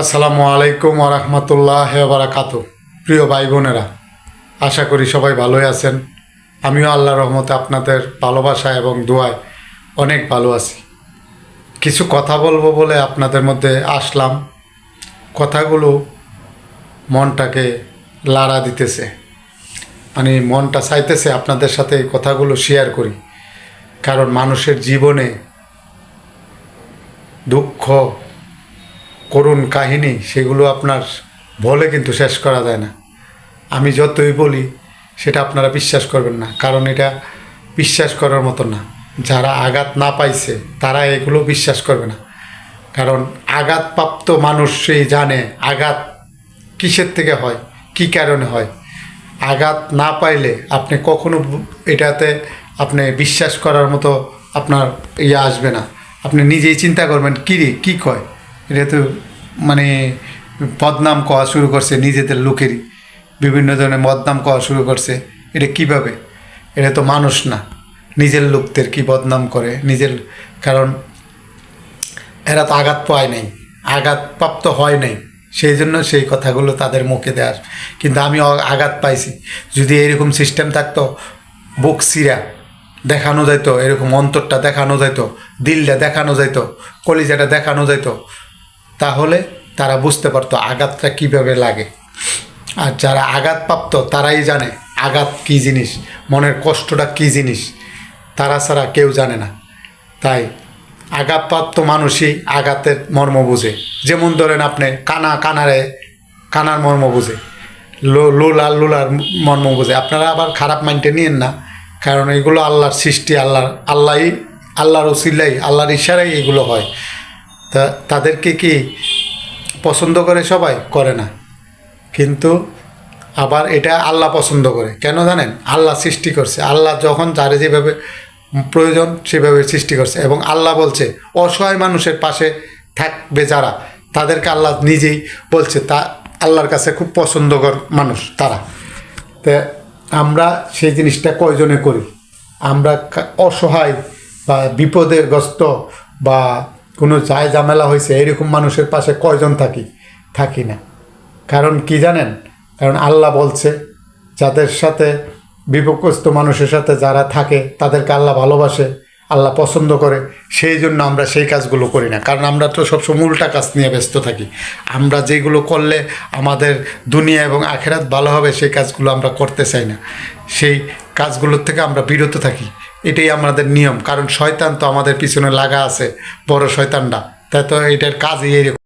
আসসালামু আলাইকুম ওয়া রাহমাতুল্লাহি ওয়া বারাকাতুহু। প্রিয় ভাই বোনেরা, আশা করি সবাই ভালোই আছেন। আমিও আল্লাহর রহমতে আপনাদের ভালোবাসা এবং দোয়ায় অনেক ভালো আছি। কিছু কথা বলবো বলে আপনাদের মধ্যে আসলাম। কথাগুলো মনটাকে লাড়া দিতেছে, মানে মনটা চাইতেছে আপনাদের সাথে এই কথাগুলো শেয়ার করি। কারণ মানুষের জীবনে দুঃখ, করুণ কাহিনী, সেগুলো আপনার বলে কিন্তু শেষ করা যায় না। আমি যতই বলি সেটা আপনারা বিশ্বাস করবেন না, কারণ এটা বিশ্বাস করার মতো না। যারা আঘাত না পাইছে তারা এগুলো বিশ্বাস করবে না, কারণ আঘাতপ্রাপ্ত মানুষ সেই জানে আঘাত কিসের থেকে হয়, কী কারণে হয়। আঘাত না পাইলে আপনি কখনো এটাতে আপনি বিশ্বাস করার মতো আপনার আসবে না। আপনি নিজেই চিন্তা করবেন কী কয়, এটা তো মানে বদনাম করা শুরু করছে, নিজেদের লোকেরই বিভিন্ন ধরনের বদনাম করা শুরু করছে। এটা কিভাবে? এটা তো মানুষ না, নিজের লোকদের কি বদনাম করে নিজের, কারণ এরা তো আঘাত পায় নাই, আঘাতপ্রাপ্ত হয় নাই, সেই জন্য সেই কথাগুলো তাদের মুখে দেওয়ার। কিন্তু আমি আঘাত পাইছি। যদি এরকম সিস্টেম থাকতো, বুক সিরা দেখানো যাইতো, এরকম অন্তরটা দেখানো যাইতো, দিলটা দেখানো যাইতো, কলিজাটা দেখানো যাইতো, তাহলে তারা বুঝতে পারতো আঘাতটা কীভাবে লাগে। আর যারা আঘাতপ্রাপ্ত তারাই জানে আঘাত কী জিনিস, মনের কষ্টটা কী জিনিস, তারা ছাড়া কেউ জানে না। তাই আঘাতপ্রাপ্ত মানুষই আঘাতের মর্ম বুঝে। যেমন ধরেন আপনি কানার মর্ম বুঝে, লোলার মর্ম বুঝে। আপনারা আবার খারাপ মাইন্ডে নিয়েন না, কারণ এগুলো আল্লাহর সৃষ্টি, আল্লাহর ওসিলাই, আল্লাহর ইশারাই এগুলো হয়। তা তাদেরকে কি পছন্দ করে? সবাই করে না, কিন্তু আবার এটা আল্লাহ পছন্দ করে। কেন জানেন? আল্লাহ সৃষ্টি করছে, আল্লাহ যখন যারে যেভাবে প্রয়োজন সেভাবে সৃষ্টি করছে। এবং আল্লাহ বলছে অসহায় মানুষের পাশে থাকবে যারা, তাদেরকে আল্লাহ নিজেই বলছে তা আল্লাহর কাছে খুব পছন্দকর মানুষ তারা। তা আমরা সেই জিনিসটা কয়জনে করি? আমরা অসহায় বা বিপদেগ্রস্ত বা কোনো ঝামেলা হয়েছে এরকম মানুষের পাশে কয়জন থাকি না। কারণ কি জানেন? কারণ আল্লাহ বলছে যাদের সাথে বিপদগ্রস্ত মানুষের সাথে যারা থাকে তাদেরকে আল্লাহ ভালোবাসে, আল্লাহ পছন্দ করে। সেই জন্য আমরা সেই কাজগুলো করি না, কারণ আমরা তো সবসময় উল্টা কাজ নিয়ে ব্যস্ত থাকি। আমরা যেগুলো করলে আমাদের দুনিয়া এবং আখেরাত ভালো হবে সেই কাজগুলো আমরা করতে চাই না, সেই কাজগুলোর থেকে আমরা বিরত থাকি। এটাই আমাদের নিয়ম, কারণ শয়তান তো আমাদের পিছনে লাগা আছে, বড় শয়তানটা। তাই তো এটার কাজই এইরকম।